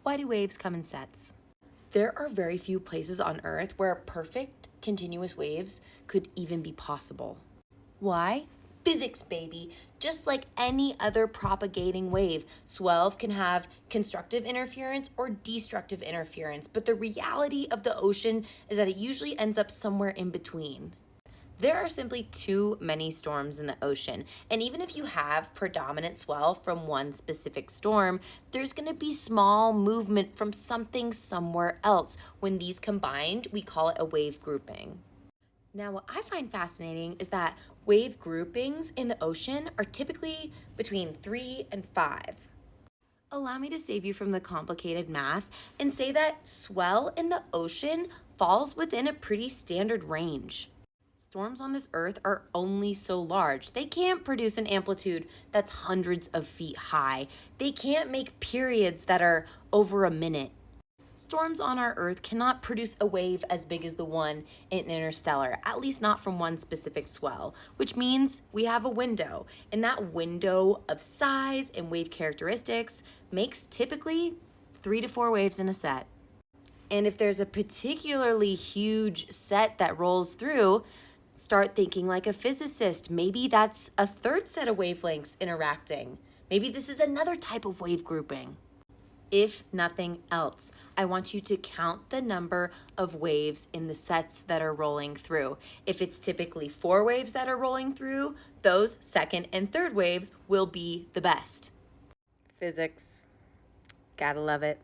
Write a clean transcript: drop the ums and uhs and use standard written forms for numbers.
Why do waves come in sets? There are very few places on Earth where perfect continuous waves could even be possible. Why? Physics, baby. Just like any other propagating wave, swell can have constructive interference or destructive interference, but the reality of the ocean is that it usually ends up somewhere in between. There are simply too many storms in the ocean, and even if you have predominant swell from one specific storm, there's going to be small movement from something somewhere else. When these combined, we call it a wave grouping. Now, what I find fascinating is that wave groupings in the ocean are typically between 3 and 5. Allow me to save you from the complicated math and say that swell in the ocean falls within a pretty standard range. Storms on this earth are only so large. They can't produce an amplitude that's hundreds of feet high. They can't make periods that are over a minute. Storms on our Earth cannot produce a wave as big as the one in Interstellar, at least not from one specific swell, which means we have a window. And that window of size and wave characteristics makes typically 3 to 4 waves in a set. And if there's a particularly huge set that rolls through, start thinking like a physicist. Maybe that's a third set of wavelengths interacting. Maybe this is another type of wave grouping. If nothing else, I want you to count the number of waves in the sets that are rolling through. If it's typically 4 waves that are rolling through, those second and third waves will be the best. Physics. Gotta love it.